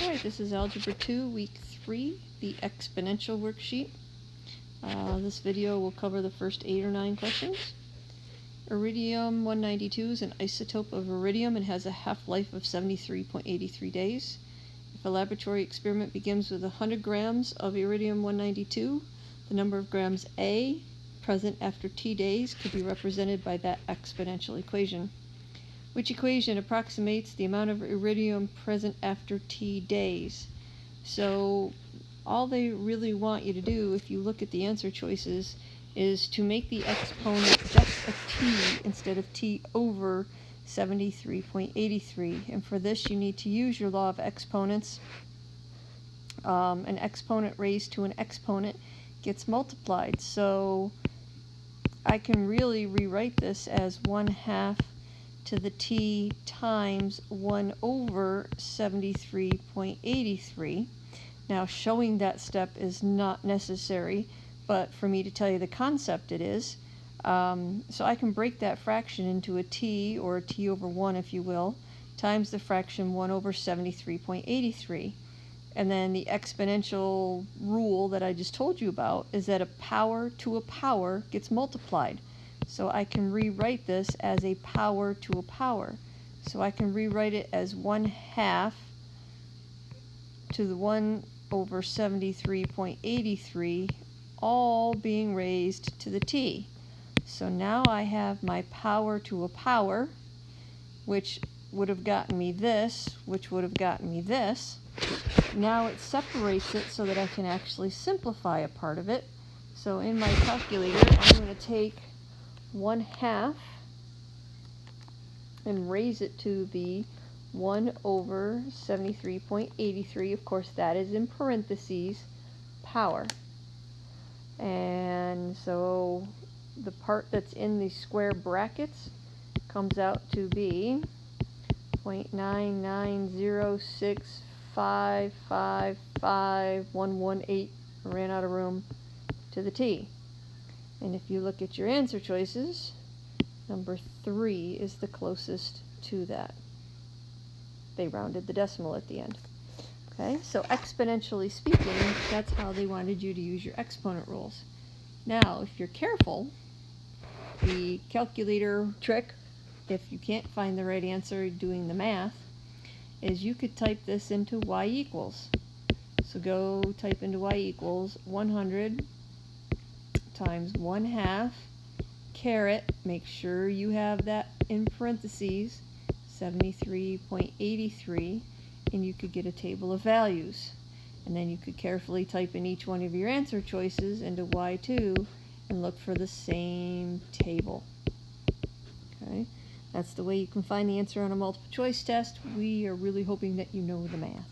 Alright, this is Algebra 2, Week 3, the exponential worksheet. This video will cover the first 8 or 9 questions. Iridium-192 is an isotope of iridium and has a half-life of 73.83 days. If a laboratory experiment begins with 100 grams of iridium-192, the number of grams A present after T days could be represented by that exponential equation. Which equation approximates the amount of iridium present after T days? So all they really want you to do, if you look at the answer choices, is to make the exponent just a T instead of T over 73.83. And for this you need to use your law of exponents. An exponent raised to an exponent gets multiplied. So I can really rewrite this as 1/2 to the T times 1 over 73.83. Now showing that step is not necessary, but for me to tell you the concept it is. So I can break that fraction into a T, or a T over 1 if you will, times the fraction 1 over 73.83. And then the exponential rule that I just told you about is that a power to a power gets multiplied. So I can rewrite this as a power to a power. So I can rewrite it as 1/2 to the 1 over 73.83, all being raised to the T. So now I have my power to a power, which would have gotten me this, which would have gotten me this. Now it separates it so that I can actually simplify a part of it. So in my calculator, I'm going to take 1/2 and raise it to the 1 over 73.83. Of course, that is in parentheses, power. And so the part that's in the square brackets comes out to be 0.99065555118. I ran out of room to the T. And if you look at your answer choices, number 3 is the closest to that. They rounded the decimal at the end. Okay, so exponentially speaking, that's how they wanted you to use your exponent rules. Now, if you're careful, the calculator trick, if you can't find the right answer doing the math, is you could type this into y equals. So go type into y equals 100 times 1/2 caret, make sure you have that in parentheses, 73.83, and you could get a table of values. And then you could carefully type in each one of your answer choices into y2 and look for the same table. Okay, that's the way you can find the answer on a multiple choice test. We are really hoping that you know the math.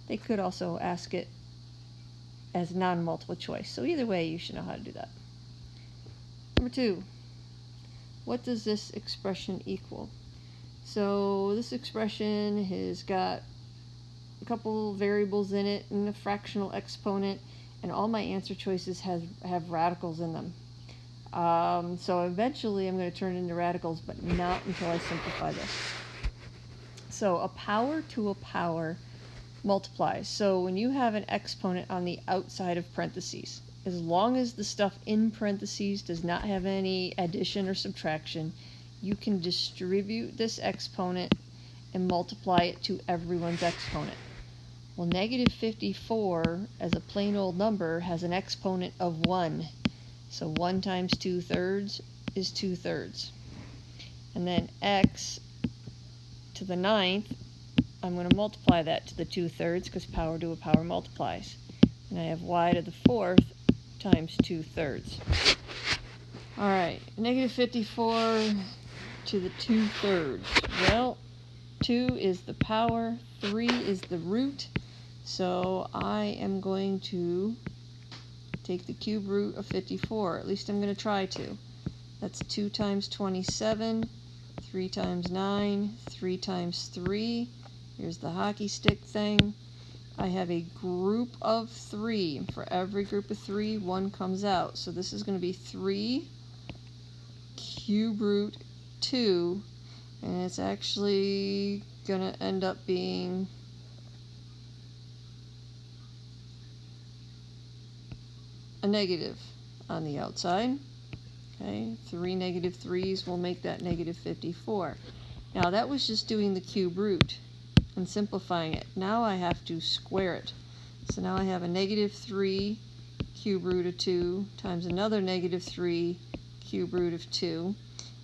They could also ask it as non-multiple choice. So either way, you should know how to do that. Number 2, what does this expression equal? So this expression has got a couple variables in it and a fractional exponent, and all my answer choices have radicals in them. So eventually I'm going to turn it into radicals, but not until I simplify this. So a power to a power multiplies. So when you have an exponent on the outside of parentheses, as long as the stuff in parentheses does not have any addition or subtraction, you can distribute this exponent and multiply it to everyone's exponent. Well, negative 54 as a plain old number has an exponent of 1. So 1 times 2/3 is 2/3. And then x to the 9th, I'm going to multiply that to the 2/3 because power to a power multiplies. And I have y to the 4th times 2/3. Alright, negative 54 to the 2/3. Well, 2 is the power, 3 is the root, so I am going to take the cube root of 54. At least I'm going to try to. That's 2 times 27, 3 times 9, 3 times 3. Here's the hockey stick thing. I have a group of 3. For every group of 3, 1 comes out. So this is going to be 3 cube root 2, and it's actually going to end up being a negative on the outside. Okay, 3 negative 3's will make that negative 54. Now that was just doing the cube root and simplifying it. Now I have to square it. So now I have a negative 3 cube root of 2 times another negative 3 cube root of 2.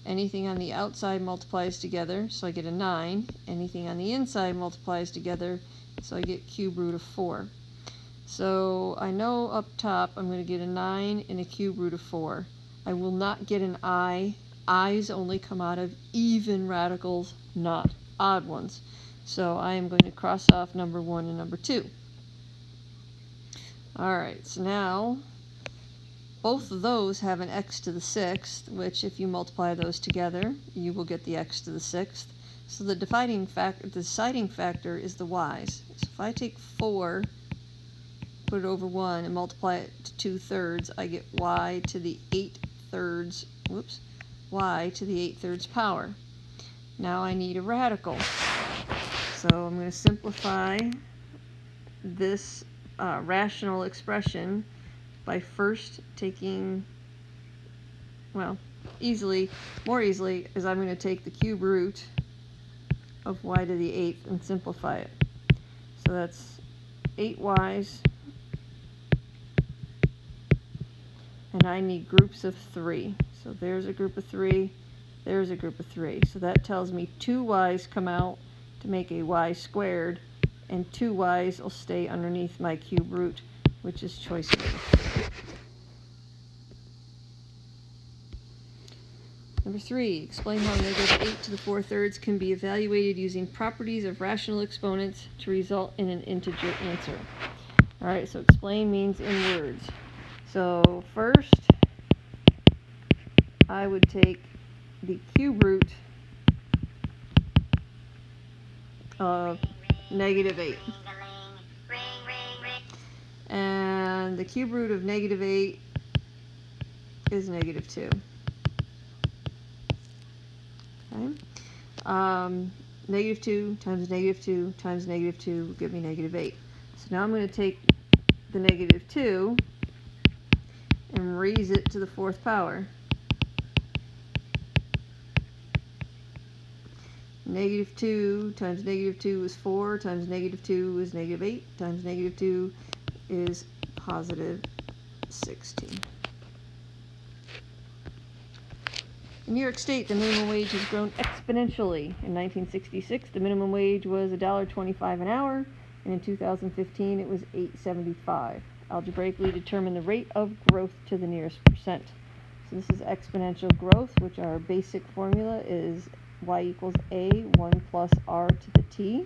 Anything on the outside multiplies together, so I get a 9. Anything on the inside multiplies together, so I get cube root of 4. So I know up top I'm going to get a 9 and a cube root of 4. I will not get an I. I's only come out of even radicals, not odd ones. So I am going to cross off number 1 and number 2. Alright, so now both of those have an x to the 6th, which if you multiply those together, you will get the x to the 6th. So the deciding factor is the y's. So if I take 4, put it over 1, and multiply it to 2/3, I get y to the 8/3, y to the 8/3 power. Now I need a radical. So I'm going to simplify this rational expression by first taking, well, more easily, is I'm going to take the cube root of y to the 8th and simplify it. So that's 8y's, and I need groups of 3. So there's a group of 3, there's a group of 3. So that tells me 2y's come out to make a y squared, and 2y's will stay underneath my cube root, which is choice A. Number 3, explain how negative 8 to the 4/3 can be evaluated using properties of rational exponents to result in an integer answer. Alright, so explain means in words. So first, I would take the cube root of negative 8. And the cube root of negative 8 is negative 2. Okay. Negative 2 times negative 2 times negative 2 will give me negative 8. So now I'm going to take the negative 2 and raise it to the 4th power. Negative 2 times negative 2 is 4, times negative 2 is negative 8, times negative 2 is positive 16. In New York State, the minimum wage has grown exponentially. In 1966, the minimum wage was $1.25 an hour, and in 2015, it was $8.75. Algebraically determine the rate of growth to the nearest percent. So this is exponential growth, which our basic formula is y equals a 1 plus r to the t.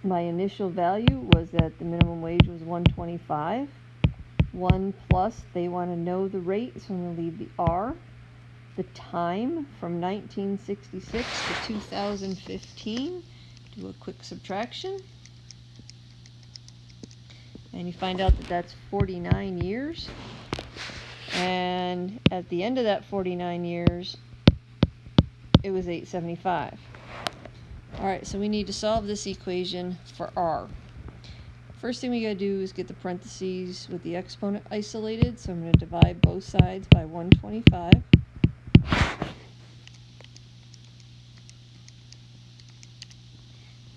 My initial value was that the minimum wage was $1.25. 1 plus, they want to know the rate, so I'm going to leave the r. The time from 1966 to 2015, do a quick subtraction. And you find out that that's 49 years. And at the end of that 49 years, it was $8.75. Alright, so we need to solve this equation for r. First thing we gotta do is get the parentheses with the exponent isolated, so I'm going to divide both sides by 125.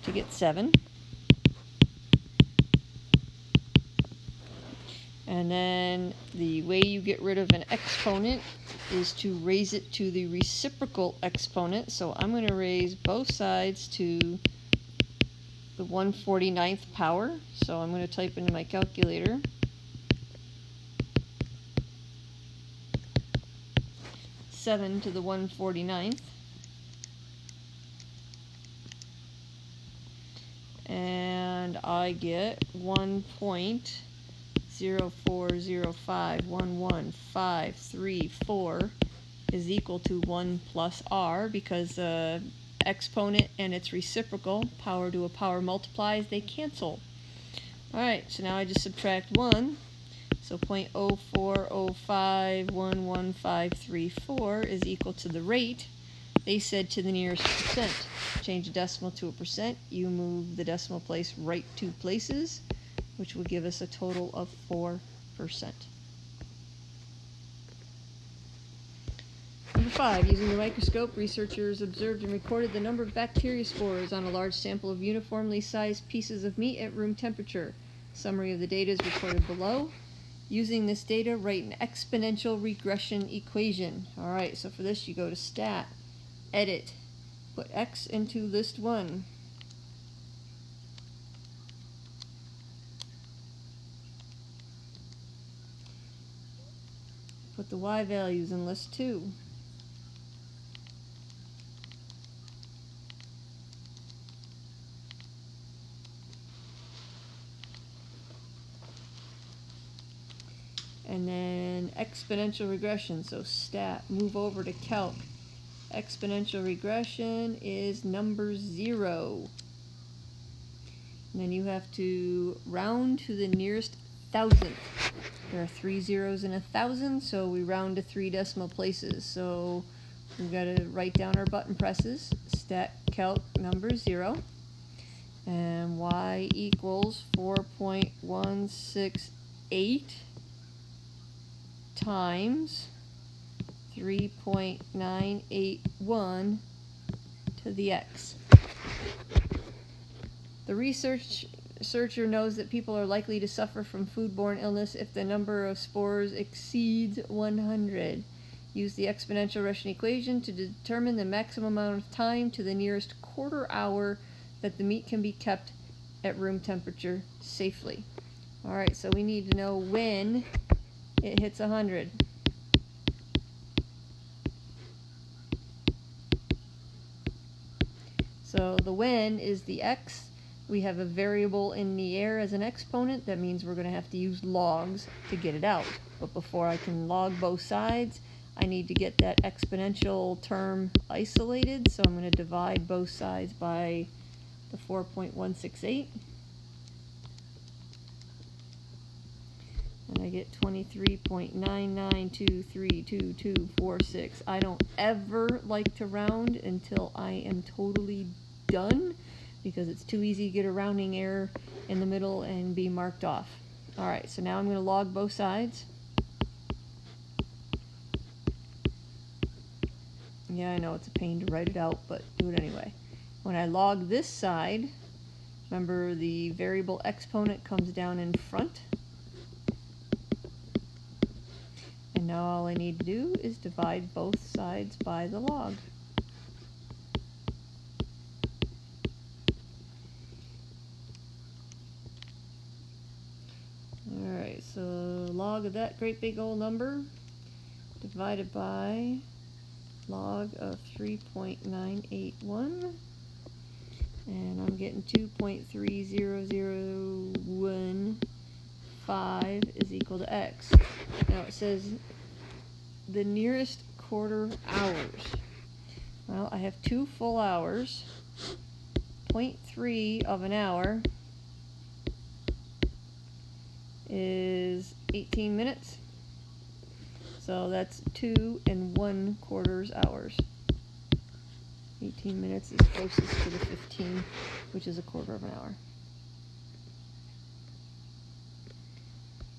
To get 7. And then the way you get rid of an exponent is to raise it to the reciprocal exponent. So I'm going to raise both sides to the 1/49th power. So I'm going to type into my calculator 7 to the 1/49th. And I get 1.04051153 is equal to 1 plus r, because exponent and its reciprocal, power to a power multiplies, they cancel. Alright, so now I just subtract 1. So 0.04051153 is equal to the rate. They said to the nearest percent. Change a decimal to a percent. You move the decimal place right 2 places. which will give us a total of 4%. Number 5, using the microscope, researchers observed and recorded the number of bacteria spores on a large sample of uniformly sized pieces of meat at room temperature. Summary of the data is recorded below. Using this data, write an exponential regression equation. Alright, so for this you go to Stat, Edit, put X into list 1. Put the Y values in list 2. And then exponential regression, so Stat, move over to Calc. Exponential regression is number 0. And then you have to round to the nearest thousandth. There are 3 zeros in 1,000, so we round to 3 decimal places. So we've got to write down our button presses. Stat Calc number 0. And Y equals 4.168 times 3.981 to the X. The researcher knows that people are likely to suffer from foodborne illness if the number of spores exceeds 100. Use the exponential regression equation to determine the maximum amount of time to the nearest quarter hour that the meat can be kept at room temperature safely. Alright, so we need to know when it hits 100. So the when is the X. We have a variable in the air as an exponent. That means we're going to have to use logs to get it out. But before I can log both sides, I need to get that exponential term isolated. So I'm going to divide both sides by the 4.168. And I get 23.99232246. I don't ever like to round until I am totally done, because it's too easy to get a rounding error in the middle and be marked off. Alright, so now I'm going to log both sides. Yeah, I know it's a pain to write it out, but do it anyway. When I log this side, remember the variable exponent comes down in front. And now all I need to do is divide both sides by the log. Alright, so log of that great big old number divided by log of 3.981. And I'm getting 2.30015 is equal to X. Now it says the nearest quarter hours. Well, I have 2 full hours. 0.3 of an hour is 18 minutes. So that's 2 1/4 hours. 18 minutes is closest to the 15, which is 1/4 of an hour.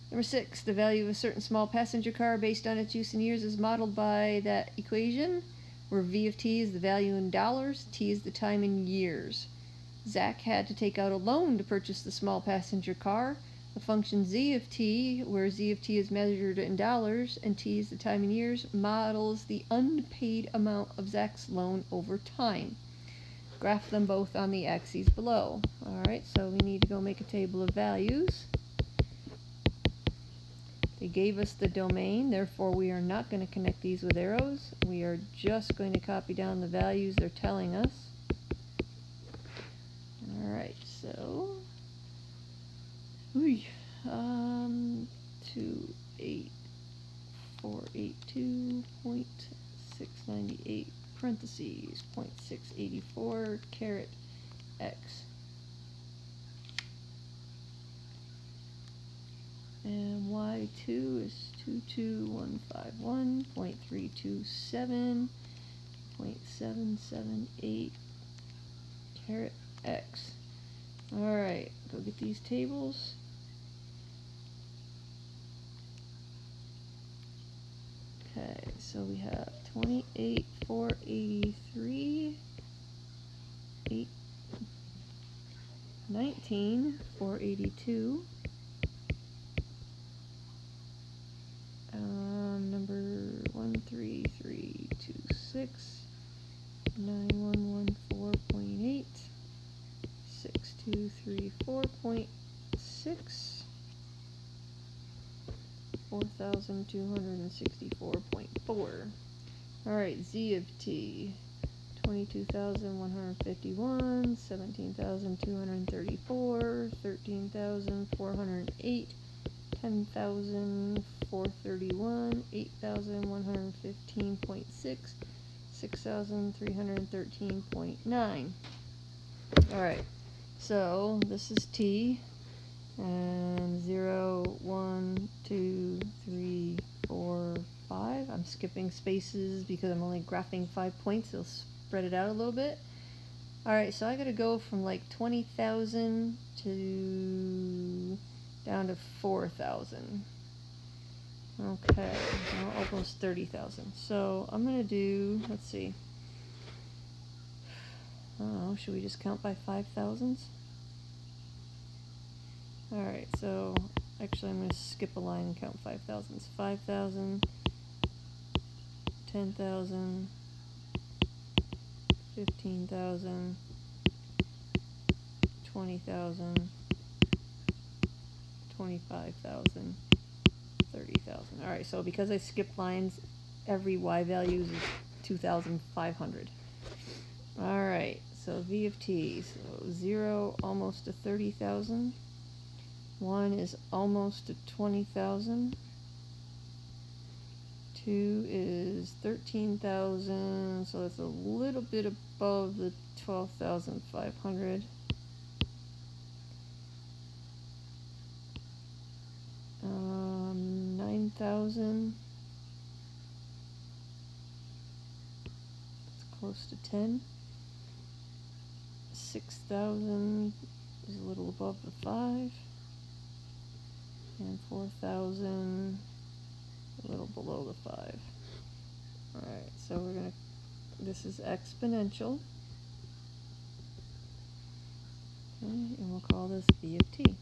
Number 6, the value of a certain small passenger car based on its use in years is modeled by that equation, where V of t is the value in dollars, t is the time in years. Zach had to take out a loan to purchase the small passenger car. The function z of t, where z of t is measured in dollars and t is the time in years, models the unpaid amount of Zach's loan over time. Graph them both on the axes below. Alright, so we need to go make a table of values. They gave us the domain, therefore we are not going to connect these with arrows. We are just going to copy down the values they're telling us. Alright, so 28482.698 parentheses 0.684 caret x. And y2 is 22151.327.778 caret x. Alright, go get these tables. so we have 28,483, 19,482. Number 13326, 9114.8, 6234.6, 4,264.4. Alright, Z of T. 22,151, 17,234, 13,408, 10,431, 8,115.6, 6,313.9. Alright, so this is T, and 0, 1, 2, 3, 4, 5. I'm skipping spaces because I'm only graphing 5 points. It'll spread it out a little bit. Alright, so I gotta go from like 20,000 to down to 4,000. Okay, well, almost 30,000. So I'm gonna do, let's see. I don't know, should we just count by 5,000s? Alright, so actually I'm going to skip a line and count 5,000s. 5,000, 10,000, 15,000, 20,000, 25,000, 30,000. Alright, so because I skipped lines, every Y value is 2,500. Alright, so V of T, so 0 almost to 30,000. 1 is almost to 20,000. 2 is 13,000, so that's a little bit above the 12,500. 9,000. It's close to 10. 6,000 is a little above the 5. And 4,000, a little below the 5. Alright, so we're going to, this is exponential. Okay, and we'll call this V of T.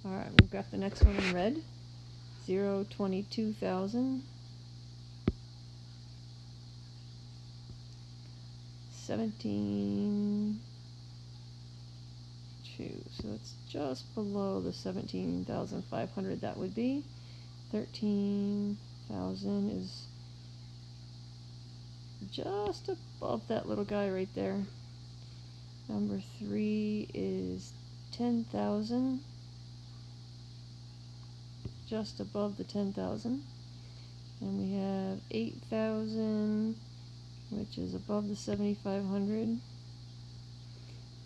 Alright, we've got the next one in red. 0, 22,000. 17, 2, so it's just below the 17,500 that would be. 13,000 is just above that little guy right there. Number 3 is 10,000, just above the 10,000. And we have 8,000, which is above the 7,500.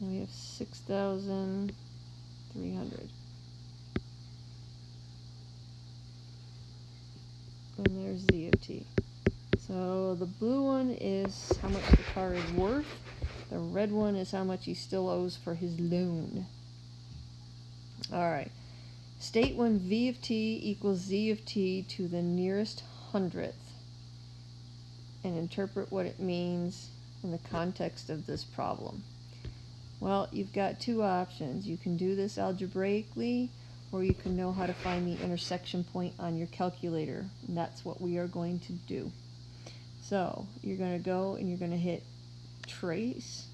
And we have 6,300. And there's Z of T. So the blue one is how much the car is worth. The red one is how much he still owes for his loan. Alright. State when V of T equals Z of T to the nearest hundredth. And interpret what it means in the context of this problem. Well, you've got two options. You can do this algebraically, or you can know how to find the intersection point on your calculator. And that's what we are going to do. So, you're going to go and you're going to hit trace.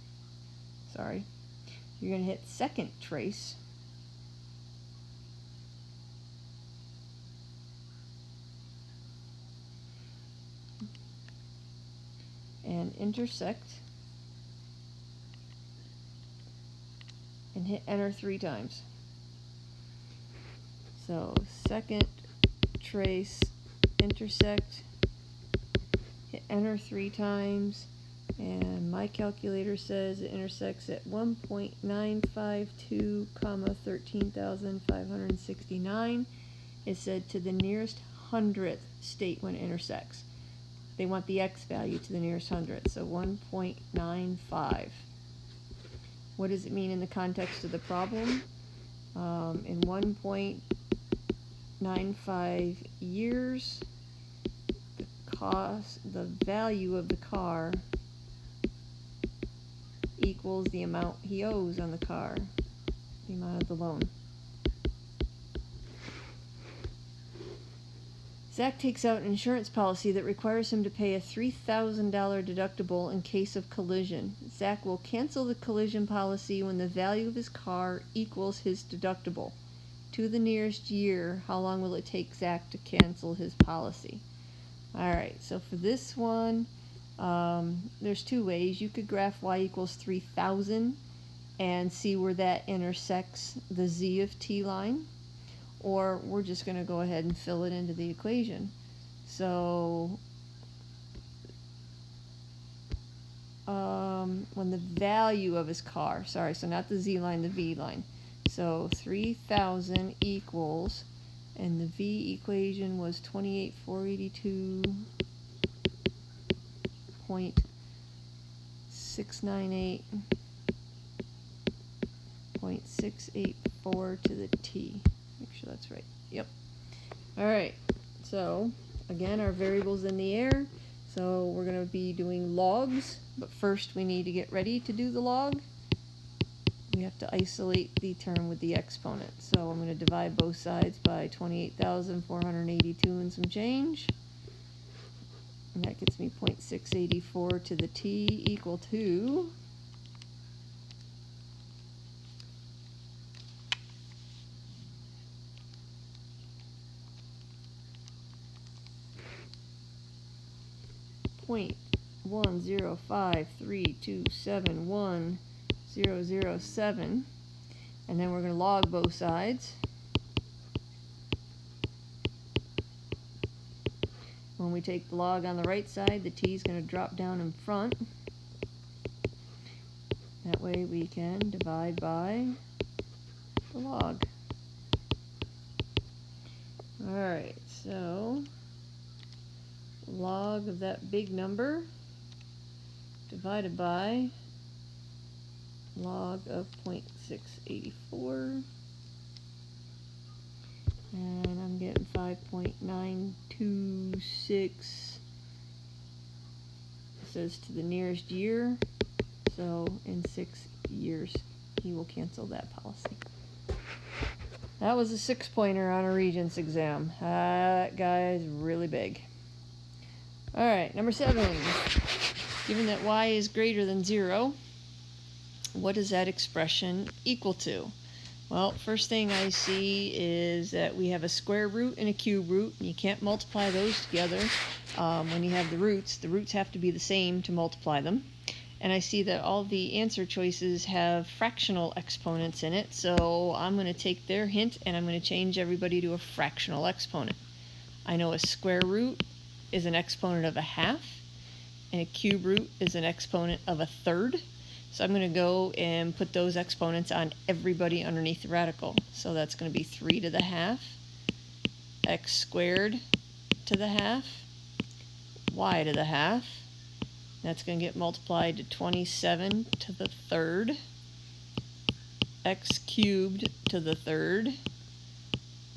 Sorry. You're going to hit second trace. And intersect. And hit enter 3 times. So second, trace, intersect, hit enter 3 times, and my calculator says it intersects at 1.952, 13,569. It said to the nearest hundredth state when it intersects. They want the x value to the nearest hundredth, so 1.95. What does it mean in the context of the problem? In 1.95 years, the the value of the car equals the amount he owes on the car, the amount of the loan. Zach takes out an insurance policy that requires him to pay a $3,000 deductible in case of collision. Zach will cancel the collision policy when the value of his car equals his deductible. To the nearest year, how long will it take Zach to cancel his policy? Alright, so for this one, there's two ways. You could graph y equals 3,000 and see where that intersects the z of t line. Or we're just going to go ahead and fill it into the equation. So when the value of his car, sorry, so not the z line, the v line. So 3,000 equals, and the v equation was 28,482.698.684 to the t. Make sure that's right. Yep. Alright, so again, our variable's in the air, so we're going to be doing logs, but first we need to get ready to do the log. We have to isolate the term with the exponent. So I'm going to divide both sides by 28,482 and some change. And that gets me 0.684 to the t equal to 0.1053271,007, and then we're going to log both sides. When we take the log on the right side, the t is going to drop down in front. That way we can divide by the log. Alright, so log of that big number divided by log of 0.684, and I'm getting 5.926. It says to the nearest year, so in 6 years he will cancel that policy. That was a 6-pointer on a Regents exam. That guy's really big. Alright, number 7. Given that y is greater than 0, what is that expression equal to? Well, first thing I see is that we have a square root and a cube root, and you can't multiply those together. When you have the roots have to be the same to multiply them. And I see that all the answer choices have fractional exponents in it, so I'm going to take their hint and I'm going to change everybody to a fractional exponent. I know a square root is an exponent of a half, and a cube root is an exponent of a third. So I'm going to go and put those exponents on everybody underneath the radical. So that's going to be 3 to the half, x squared to the half, y to the half. That's going to get multiplied to 27 to the third, x cubed to the third,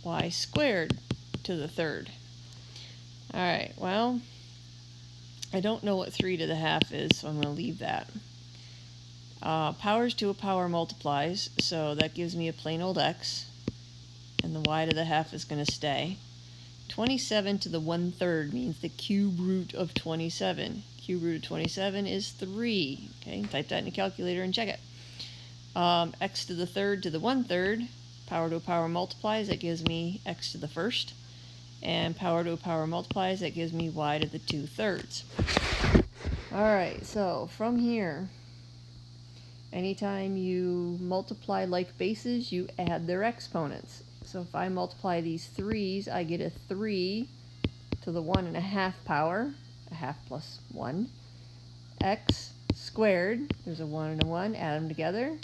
y squared to the third. Alright, well, I don't know what 3 to the half is, so I'm going to leave that. Powers to a power multiplies, so that gives me a plain old x, and the y to the half is going to stay. 27 to the 1/3 means the cube root of 27. Cube root of 27 is 3. Okay, type that in a calculator and check it. X to the third to the 1/3, power to a power multiplies, that gives me x to the first. And power to a power multiplies, that gives me y to the 2/3. Alright, so from here, anytime you multiply like bases, you add their exponents. So if I multiply these 3's, I get a 3 to the 1½ power, a half plus 1, x squared, there's a 1 and a 1, add them together,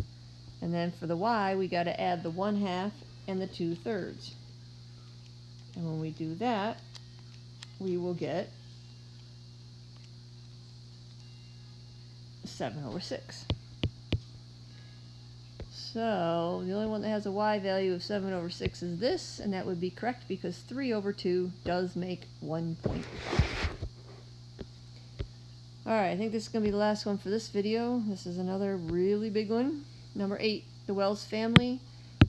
and then for the y, we got to add the 1/2 and the 2/3. And when we do that, we will get 7/6. So the only one that has a y value of 7/6 is this, and that would be correct because 3/2 does make 1.5. Alright, I think this is going to be the last one for this video. This is another really big one. Number 8, the Wells family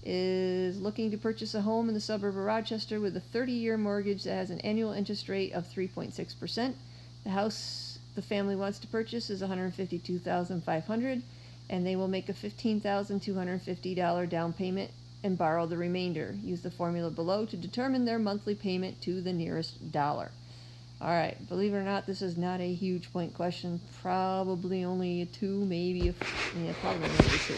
is looking to purchase a home in the suburb of Rochester with a 30-year mortgage that has an annual interest rate of 3.6%. The house the family wants to purchase is $152,500, and they will make a $15,250 down payment and borrow the remainder. Use the formula below to determine their monthly payment to the nearest dollar. Alright, believe it or not, this is not a huge point question. Probably only a 2, maybe a, yeah, probably only a 2.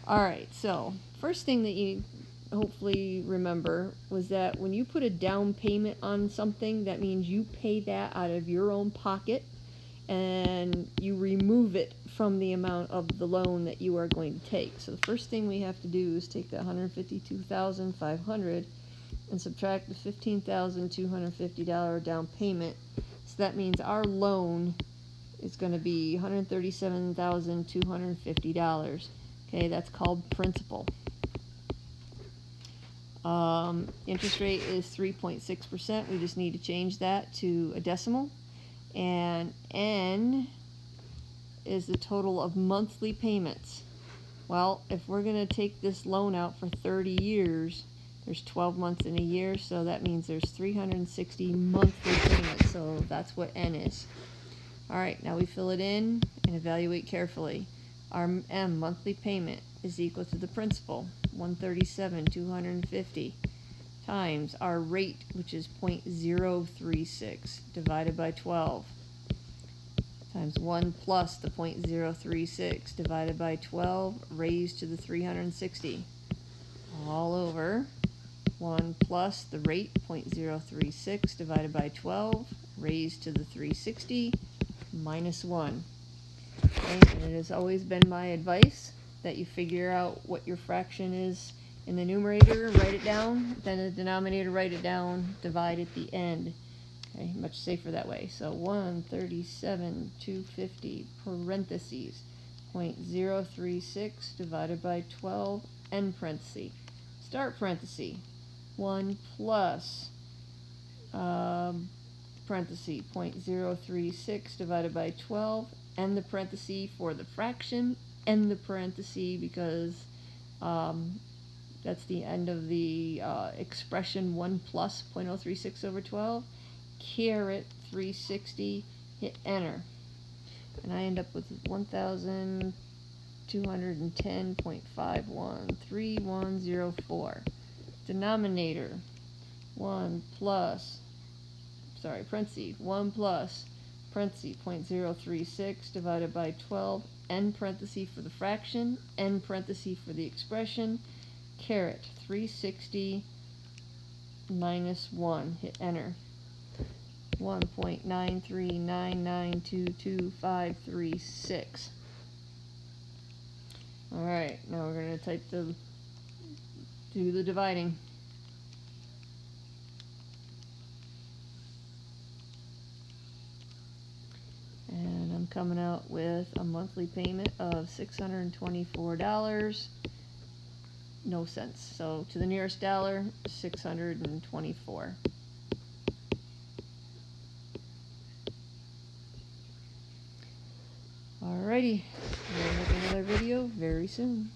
Alright, so first thing that you hopefully remember was that when you put a down payment on something, that means you pay that out of your own pocket and you remove it from the amount of the loan that you are going to take. So the first thing we have to do is take the $152,500 and subtract the $15,250 down payment. So that means our loan is going to be $137,250. Okay, that's called principal. Interest rate is 3.6%. We just need to change that to a decimal. And N is the total of monthly payments. Well, if we're going to take this loan out for 30 years, there's 12 months in a year, so that means there's 360 monthly payments. So that's what N is. Alright, now we fill it in and evaluate carefully. Our M, monthly payment, is equal to the principal, $137,250, times our rate, which is 0.036, divided by 12, times 1 plus the 0.036, divided by 12, raised to the 360, all over 1 plus the rate, 0.036, divided by 12, raised to the 360, minus 1. Okay, and it has always been my advice that you figure out what your fraction is in the numerator, write it down, then the denominator, write it down, divide at the end. Okay, much safer that way. So 137,250 parentheses 0.036 divided by 12 end parenthesis. Start parenthesis 1 plus parenthesis 0.036 divided by 12, end the parenthesis for the fraction, end the parenthesis because that's the end of the expression 1 plus 0.036 over 12, caret 360, hit enter, and I end up with 1,210.513104. Denominator 1 plus, parentheses 1 plus parentheses 0.036 divided by 12, end parenthesis for the fraction, end parenthesis for the expression, caret 360 minus 1, hit enter. 1.939922536. Alright, now we're going to do the dividing. And I'm coming out with a monthly payment of $624. No cents. So to the nearest dollar, 624. Alrighty, we'll make another video very soon.